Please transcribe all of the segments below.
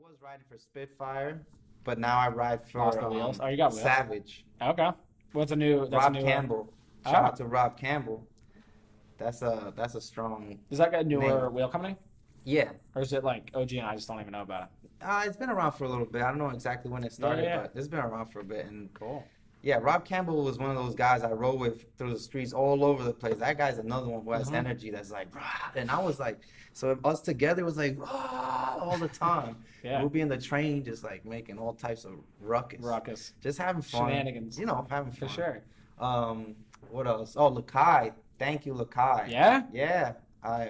was riding for Spitfire, but now I ride for Off the wheels. Oh, you got wheels. Savage. Okay. What's a new? That's Rob a new Campbell. Oh. Shout out to Rob Campbell. That's a strong. Is that a newer name. wheel company? Yeah. Or is it like OG and I just don't even know about it? It's been around for a little bit. I don't know exactly when it started, Yeah. but it's been around for a bit. And Cool. yeah, Rob Campbell was one of those guys I rode with through the streets all over the place. That guy's another one who has energy that's like, rah, and I was like, so us together was like, rah, all the time. Yeah. We'll be in the train just like making all types of ruckus. Just having fun. Shenanigans. Having fun. For sure. What else? Oh, Lakai. Thank you, Lakai. Yeah? Yeah.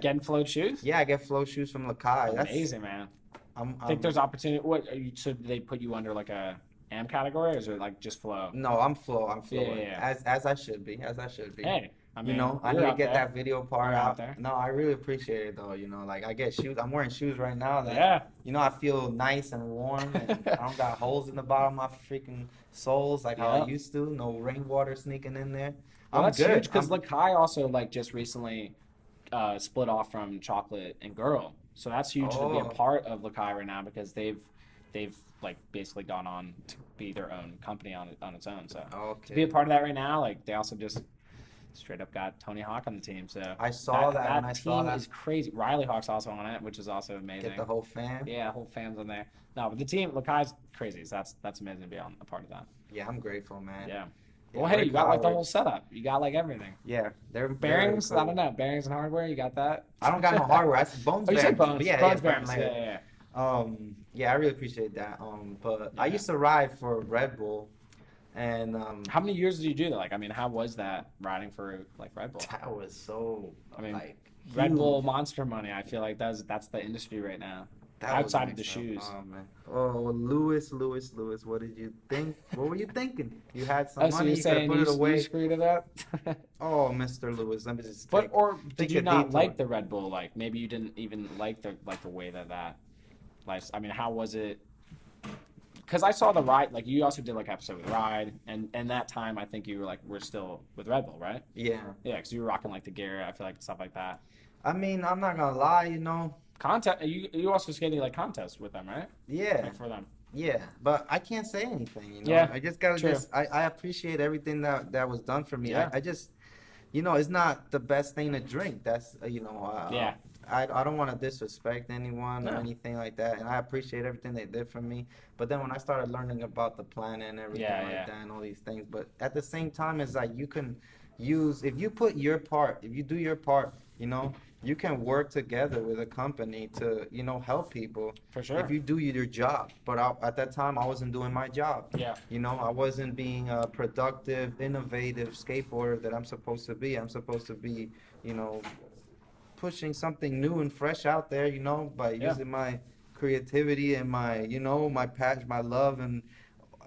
Getting float shoes? Yeah, I get flow shoes from Lakai. That's amazing, man. I think there's opportunity. So do they put you under like a AM category, or is it like just flow? No, I'm flow. I'm flow. Yeah. As I should be. Hey, I mean, I need to get there. that video part You're out there. No, I really appreciate it though. Like I get shoes. I'm wearing shoes right now that I feel nice and warm, and I don't got holes in the bottom of my freaking soles like how I used to. No rainwater sneaking in there. Well, that's good. huge because Lakai also like just recently split off from Chocolate and Girl, so that's huge to be a part of Lakai right now because they've like basically gone on to be their own company on its own. So to be a part of that right now, like they also just straight up got Tony Hawk on the team. So I saw that. That I team saw that. is crazy. Riley Hawk's also on it, which is also amazing. Get the whole fam. Yeah, whole fam's on there. No, but the team Lakai's crazy. So that's amazing to be on a part of that. Yeah, I'm grateful, man. Yeah. Well, hey, you got like the whole setup. You got like everything. Yeah, they're bearings. Cool. I don't know, bearings and hardware. You got that? I don't got no hardware. I said bones. Oh, you bearings. said bones. Yeah, bones bearings. Yeah. Yeah, I really appreciate that. But I used to ride for Red Bull, and how many years did you do that? Like, I mean, how was that riding for like Red Bull? That was so. I mean, like Red Bull Monster Money. I feel like that's the industry right now. Outside of the shoes. Oh man. Oh, Luis, what did you think? What were you thinking? You had some So money. you're You saying put it away. you screwed it up? Oh, Mr. Lewis, let me just. Or did you not detour. like the Red Bull? Like maybe you didn't even like the way that. Like, I mean, how was it? Because I saw the ride. Like you also did like episode with Ride, and that time I think you were like we're still with Red Bull, right? Yeah. Yeah, because you were rocking like the gear. I feel like stuff like that. I mean, I'm not gonna lie, Contest. You also skated like contests with them, right? Yeah. Like for them. Yeah, but I can't say anything. Yeah, I just gotta I appreciate everything that was done for me. Yeah. I just, it's not the best thing to drink. That's yeah. I don't want to disrespect anyone or anything like that, and I appreciate everything they did for me. But then when I started learning about the planet and everything like that and all these things, but at the same time, it's like you can use if you do your part, you can work together with a company to help people. For sure. If you do your job, but at that time I wasn't doing my job. Yeah. I wasn't being a productive, innovative skateboarder that I'm supposed to be. I'm supposed to be, pushing something new and fresh out there, by using my creativity and my, my passion, my love, and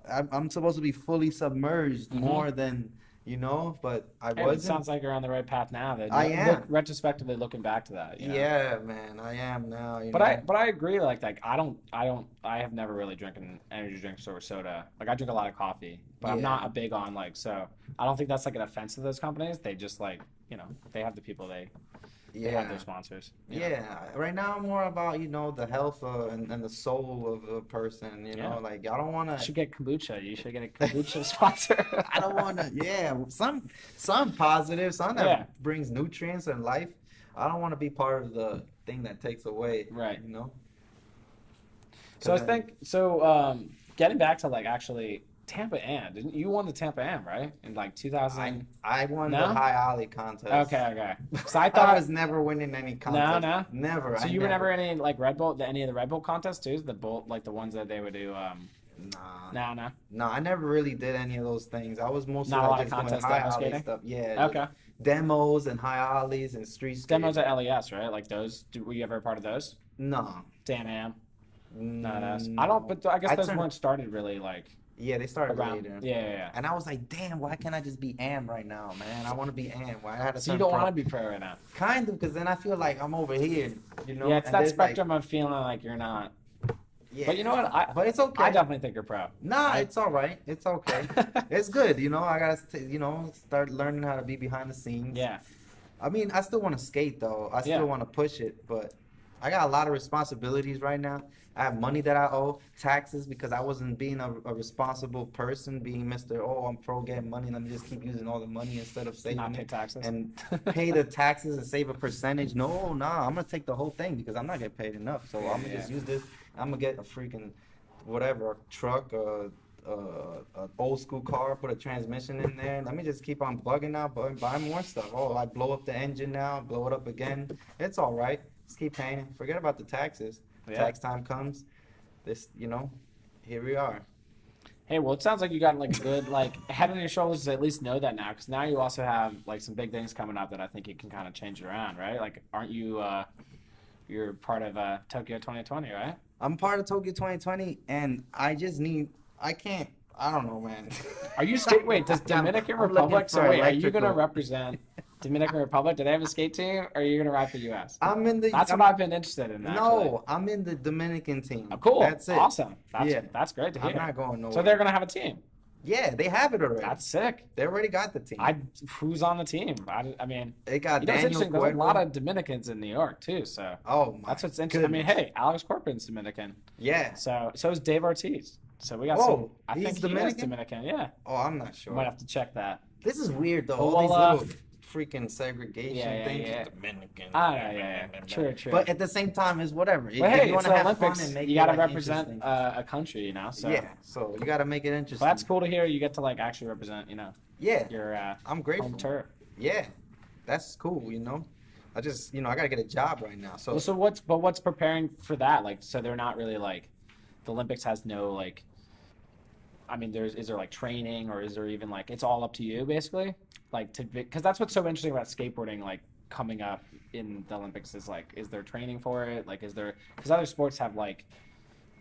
I'm supposed to be fully submerged more than, but I wasn't. It sounds like you're on the right path now. I am. Retrospectively looking back to that. Yeah, man, I am now. But I agree. Like I have never really drinking energy drinks or soda. Like I drink a lot of coffee, but I'm not a big on so I don't think that's like an offense to those companies. They just like they have the people they have their sponsors. Yeah, right now I'm more about the health and the soul of a person. Like I don't want to. You should get kombucha. You should get a kombucha sponsor. I don't want to. Yeah, some positive, some that brings nutrients and life. I don't want to be part of the thing that takes away. Right. So I think getting back to like actually. Tampa Am, didn't you won the Tampa Am, right? In like 2000. I won the High Ollie contest. Okay. So I thought I was never winning any contest. No. Never. So you were never in any like Red Bull, any of the Red Bull contests too? The Bull, like the ones that they would do. Nah. No, I never really did any of those things. I was mostly not a lot just of contest doing high demo ollie skating stuff. Yeah. Okay. Demos and high ollies and street skating. Demos at LES, right? Like those. Were you ever a part of those? No. Dan Am. Not us. I don't. But I guess those weren't started really like. Yeah, they started later. Yeah. And I was like, damn, why can't I just be Am right now, man? I want to be Am. Why I had to So you don't want to be pro right now? Kind of, because then I feel like I'm over here, Yeah, it's that spectrum of feeling like you're not. Yeah. But you know what? But it's okay. I definitely think you're pro. Nah, it's all right. It's okay. It's good. I got to, start learning how to be behind the scenes. Yeah. I mean, I still want to skate, though. I still want to push it, but I got a lot of responsibilities right now. I have money that I owe, taxes because I wasn't being a responsible person, being Mr. Oh, I'm pro getting money. Let me just keep using all the money instead of saving Not pay it taxes. and pay the taxes and save a percentage. No, nah, I'm gonna take the whole thing because I'm not getting paid enough. So I'm gonna just use this. I'm gonna get a freaking whatever truck, an old school car, put a transmission in there. Let me just keep on bugging out, buy more stuff. Oh, I blow up the engine now, blow it up again. It's all right. Just keep paying. Forget about the taxes. Tax time comes. This, here we are. Hey, well, it sounds like you got like a good head on your shoulders to at least know that now, because now you also have like some big things coming up that I think you can kind of change around, right? Like, aren't you? You're part of Tokyo 2020, right? I'm part of Tokyo 2020, and I just need. I can't. I don't know, man. Are you wait? Does Dominican Republic? So wait, are you gonna represent Dominican Republic? Do they have a skate team? Or are you gonna ride for US? That's what I've been interested in. Actually. No, I'm in the Dominican team. Oh, cool. That's it. Awesome. That's great to hear. I'm not going nowhere. So they're gonna have a team. Yeah, they have it already. That's sick. They already got the team. Who's on the team? I mean, they got Daniel. It's interesting. There's a lot Cuervo. of Dominicans in New York too. So that's what's interesting. Goodness. I mean, hey, Alex Corpin's Dominican. Yeah. So is Dave Ortiz. So we got I think he's Dominican. Yeah. Oh, I'm not sure. Might have to check that. This is weird though. All these little freaking segregation things. Yeah. Dominican. Yeah. True. But at the same time, it's whatever. But hey, you it's want to the have Olympics. fun and make you got to represent a country, So yeah. So you got to make it interesting. But that's cool to hear. You get to actually represent, Yeah. Your I'm grateful. home turf. Yeah. That's cool. I just I got to get a job right now. So what's preparing for that? So they're not really the Olympics has no I mean, is there training, or is there even it's all up to you basically? Because that's what's so interesting about skateboarding, coming up in the Olympics is there training for it? Is there, because other sports have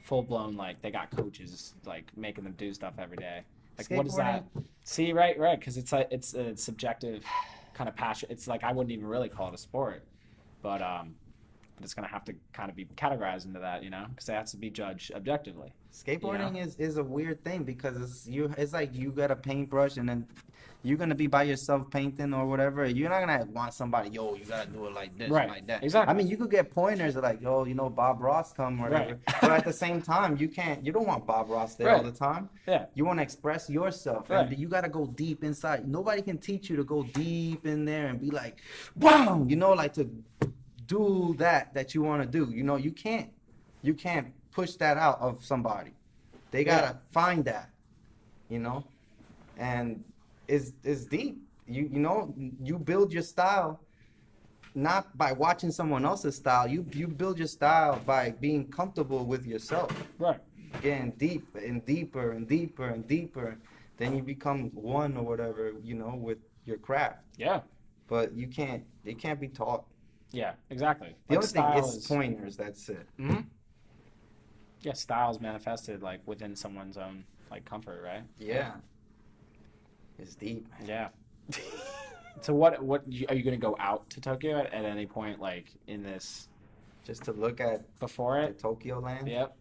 full blown they got coaches making them do stuff every day. What is that? See, right, because it's a subjective kind of passion. It's I wouldn't even really call it a sport, but it's gonna have to kind of be categorized into that, because it has to be judged objectively. Skateboarding is a weird thing because it's like you got a paintbrush and then you're gonna be by yourself painting or whatever. You're not gonna want somebody, you gotta do it like this, like that. Exactly. I mean, you could get pointers Bob Ross come or whatever. But at the same time, you don't want Bob Ross there all the time. Yeah. You want to express yourself, and you gotta go deep inside. Nobody can teach you to go deep in there and be like, wow, to do that you want to do. You can't push that out of somebody. They gotta find that, and it's deep. You build your style not by watching someone else's style. You build your style by being comfortable with yourself. Right. Getting deep and deeper and deeper and deeper. Then you become one or whatever, with your craft. Yeah. But it can't be taught. Yeah, exactly. The only thing is pointers, that's it. Mm-hmm. Yeah, style is manifested within someone's own comfort, right? Yeah. It's deep. Yeah. So what are you going to go out to Tokyo at any point in this? Just to look at before it? Tokyo land? Yep.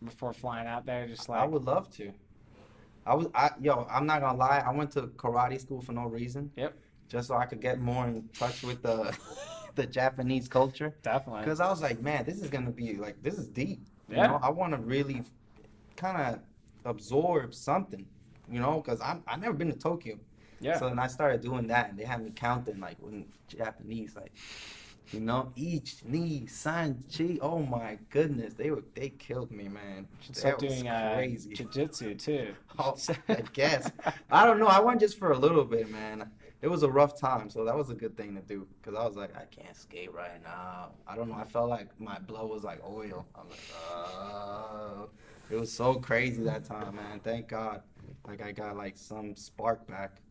Before flying out there, just I would love to. I'm not gonna lie. I went to karate school for no reason. Yep. Just so I could get more in touch with the Japanese culture. Definitely. Because I was like, man, this is gonna be this is deep. Yeah. I want to really kind of absorb something. Because I've never been to Tokyo. Yeah. So then I started doing that, and they had me counting in Japanese, each ni san chi. Oh my goodness, they killed me, man. Start doing crazy. jiu-jitsu too. Oh, I guess. I don't know. I went just for a little bit, man. It was a rough time, so that was a good thing to do. Because I was like, I can't skate right now. I don't know. I felt like my blood was like oil. I'm like, it was so crazy that time, man. Thank God. I got some spark back.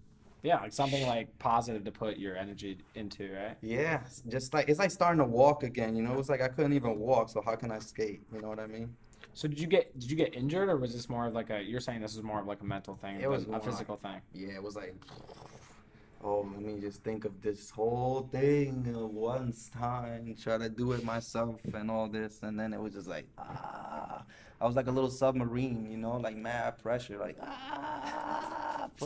Yeah, something positive to put your energy into, right? Yeah, just it's like starting to walk again. It was I couldn't even walk, so how can I skate? You know what I mean? So did you get injured, or was this more of you're saying this is more of a mental thing, it was a physical thing? Yeah, it was oh, let me just think of this whole thing once time, try to do it myself and all this, and then it was just like, I was like a little submarine, you know, like mad pressure, like,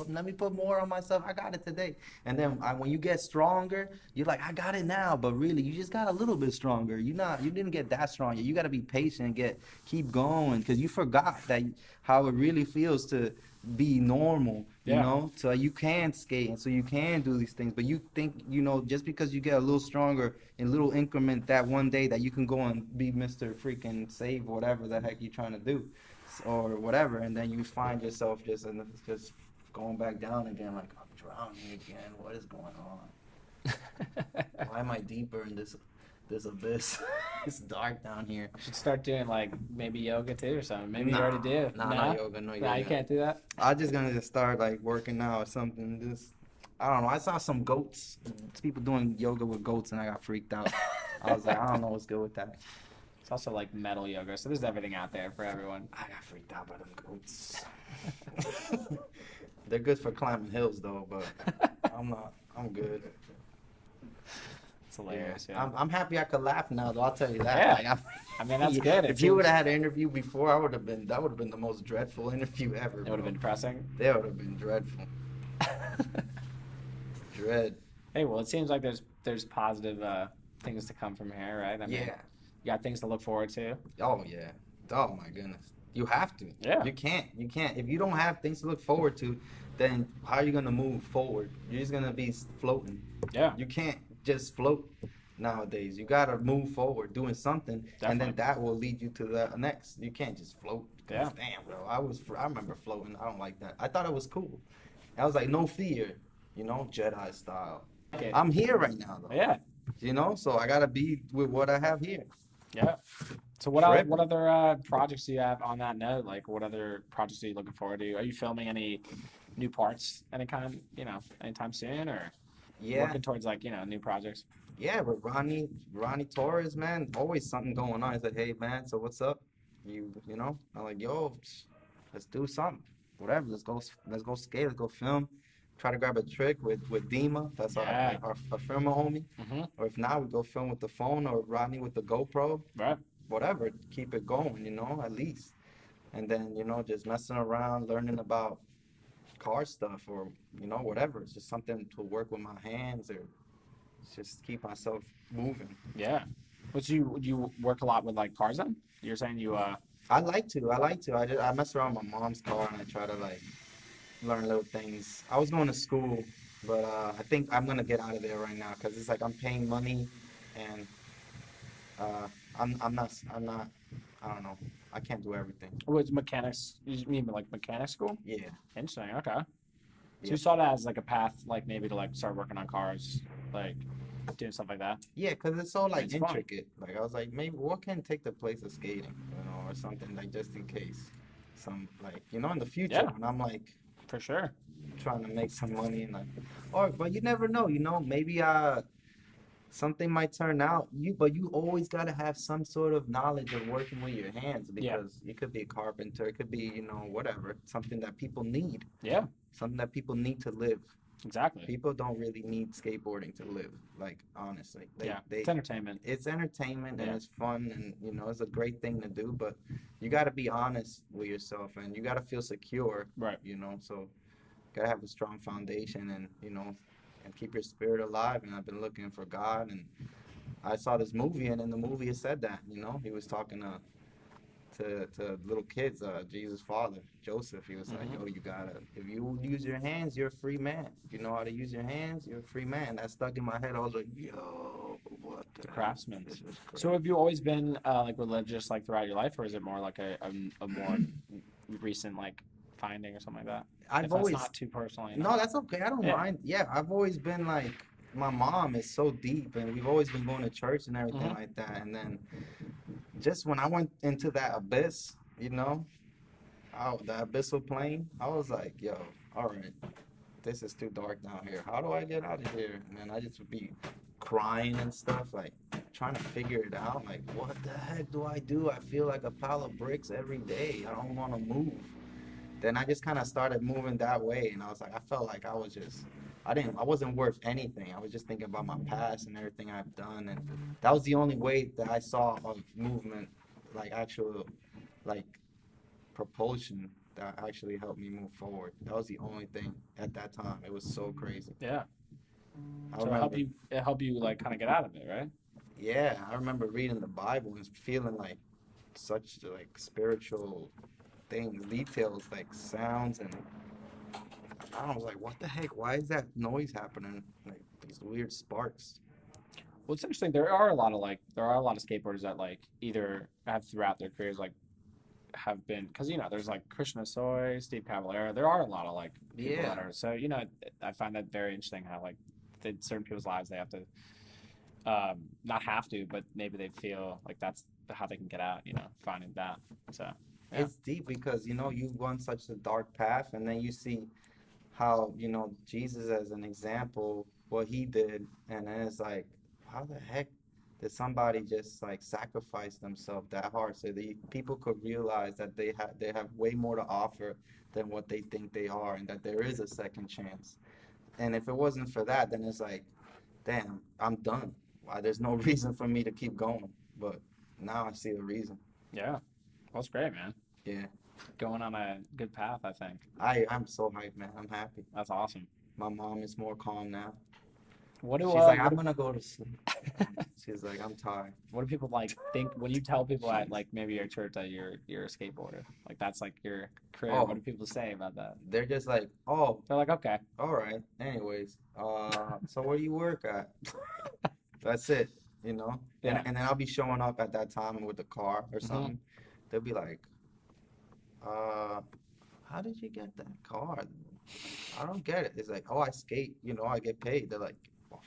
let me put more on myself. I got it today. And then when you get stronger, you're like, I got it now, but really, you just got a little bit stronger. You didn't get that strong yet. You got to be patient, keep going, because you forgot that how it really feels to be normal, you know, so you can skate and so you can do these things. But you think, you know, just because you get a little stronger in little increment that one day that you can go and be Mr. freaking save whatever the heck you're trying to do or whatever, and then you find yourself just going back down again, like, I'm drowning again. What is going on? Why am I deeper in this abyss? It's dark down here. You should start doing like maybe yoga too or something. Maybe you already do. Not yoga, no yoga. Nah, you can't do that? I'm just gonna start like working out or something. Just, I don't know. I saw some goats, people doing yoga with goats, and I got freaked out. I was like, I don't know what's good with that. It's also like metal yoga, so there's everything out there for everyone. I got freaked out by them goats. They're good for climbing hills though, but I'm not. I'm good. It's hilarious. Yeah. I'm happy I could laugh now, though. I'll tell you that. Yeah. Like, I mean, that's good. If you would have had an interview before, that would have been the most dreadful interview ever. It would have been depressing. That would have been dreadful. Dread. Hey, well, it seems like there's positive things to come from here, right? I mean, yeah. You got things to look forward to. Oh yeah. Oh my goodness. You have to. Yeah. You can't. If you don't have things to look forward to, then how are you gonna move forward? You're just gonna be floating. Yeah. You can't just float nowadays. You gotta move forward, doing something, Definitely. and then that will lead you to the next. You can't just float. Yeah. Damn, bro. I remember floating. I don't like that. I thought it was cool. I was like, no fear, you know, Jedi style. Okay. I'm here right now, though. Yeah. You know, so I gotta be with what I have here. Yeah. So what other projects do you have on that note? Like, what other projects are you looking forward to? Are you filming any new parts, any kind, you know, anytime soon, or working towards like, you know, new projects? Yeah, with Ronnie Torres, man, always something going on. He's like, hey man, so what's up? You know, I'm like, yo, let's do something, whatever. Let's go skate, let's go film. Try to grab a trick with Dima. That's our filmer homie. Mm-hmm. Or if not, we go film with the phone, or Rodney with the GoPro. Right. Whatever, keep it going, you know, at least. And then, you know, just messing around, learning about car stuff, or, you know, whatever. It's just something to work with my hands, or just keep myself moving. Yeah. Would you work a lot with like cars then? You're saying you I like to. I mess around with my mom's car, and I try to like learn little things. I was going to school, but I think I'm gonna get out of there right now, because it's like I'm paying money, and I'm not, I don't know. I can't do everything. was mechanics. You mean like mechanic school? Yeah. Interesting. Okay. So Yeah. you saw that as like a path, like maybe to like start working on cars, like doing stuff like that. Yeah, because it's so like It's fun. intricate. Like I was like, maybe what can take the place of skating, you know, or something, like just in case. Some like, you know, in the future. Yeah. And I'm like For sure. trying to make some money, and like, but you never know, you know, maybe something might turn out. But you always gotta have some sort of knowledge of working with your hands, because you could be a carpenter, it could be, you know, whatever, something that people need. Yeah. Something that people need to live. Exactly. People don't really need skateboarding to live, like, honestly. It's entertainment. It's entertainment, and Yeah. it's fun, and, you know, it's a great thing to do, but you got to be honest with yourself, and you got to feel secure, Right. you know, so got to have a strong foundation, and, you know, and keep your spirit alive. And I've been looking for God, and I saw this movie, and in the movie it said that, you know, he was talking to little kids, Jesus' father, Joseph. He was like, yo, you gotta, if you use your hands, you're a free man. If you know how to use your hands, you're a free man. That stuck in my head. I was like, yo, what the Craftsman. This is crazy. So have you always been like religious like throughout your life, or is it more like a more recent like finding or something like that? I've If always, that's not too personal. You know? no, that's okay. I don't Yeah. mind. Yeah, I've always been like, my mom is so deep, and we've always been going to church and everything Mhm. like that. And then just when I went into that abyss, you know, the abyssal plane, I was like, yo, all right, this is too dark down here. How do I get out of here? And then I just would be crying and stuff, like trying to figure it out. Like, what the heck do? I feel like a pile of bricks every day. I don't want to move. then I just kind of started moving that way, and I was like, I felt like I wasn't worth anything. I was just thinking about my past and everything I've done, and that was the only way that I saw of movement, like actual, like propulsion that actually helped me move forward. That was the only thing at that time. It was so crazy. Yeah. I So remember, it helped you like kind of get out of it, right? yeah, I remember reading the Bible and feeling like such like spiritual things, details, like sounds, and I was like, what the heck? Why is that noise happening? Like these weird sparks. Well, it's interesting. There are a lot of skateboarders that like either have throughout their careers like have been because there's like Christian Asoy, Steve Caballero. There are a lot of like people that Yeah, are so I find that very interesting how like certain people's lives they have to not have to, but maybe they feel like that's how they can get out. Finding that. So yeah, it's deep because you go on such a dark path, and then you see how Jesus as an example, what he did, and then it's like, how the heck did somebody just like sacrifice themselves that hard so the people could realize that they have way more to offer than what they think they are, and that there is a second chance. And if it wasn't for that, then it's like, damn, I'm done. Why? There's no reason for me to keep going. But now I see the reason. yeah, well, that's great, man. Yeah, Going on a good path, I think. I'm so hyped, man. I'm happy. That's awesome. My mom is more calm now. What do She's like, what I'm gonna go to sleep. She's like, I'm tired. What do people like think when you tell people at like maybe your church that you're a skateboarder? Like that's like your career. Oh. What do people say about that? They're just like, oh, They're like, okay, all right. Anyways, so where do you work at? That's it, Yeah. And then I'll be showing up at that time with the car or something. They'll be like, how did you get that car? I don't get it. It's like, oh, I skate, I get paid. They're like,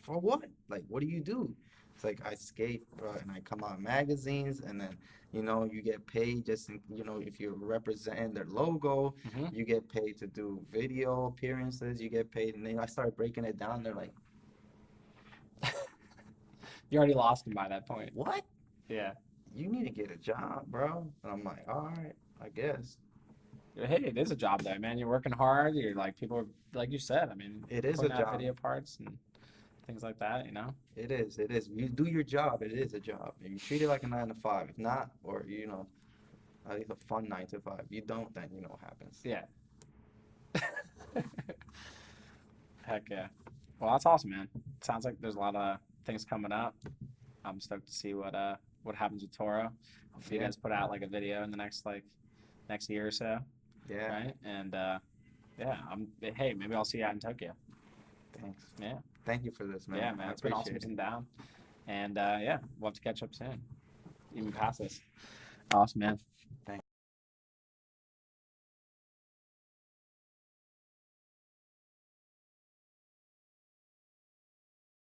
for what? Like, what do you do? It's like, I skate, and I come out in magazines, and then, you get paid just, if you represent their logo, Mhm. you get paid to do video appearances, you get paid. And then I started breaking it down. They're like, You already lost them by that point. what? Yeah. You need to get a job, bro. And I'm like, all right, I guess. Hey, it is a job though, man. You're working hard. You're like people are like you said. I mean, It is a putting out job. video parts and things like that. It is. It is. You do your job. It is a job. And you treat it like a 9 to 5. If not, or at least a fun 9 to 5. You don't, then you know what happens. Yeah. Heck yeah. Well, that's awesome, man. Sounds like there's a lot of things coming up. I'm stoked to see what happens with Toro. Hopefully, you Yeah. guys put out like a video in the next year or so, Yeah. right? And yeah, hey, maybe I'll see you out in Tokyo. Thanks. Yeah. Thank you for this, man. Yeah, man. I It's been awesome appreciate it. sitting down. And yeah, we'll have to catch up soon. Even past this. Awesome, man.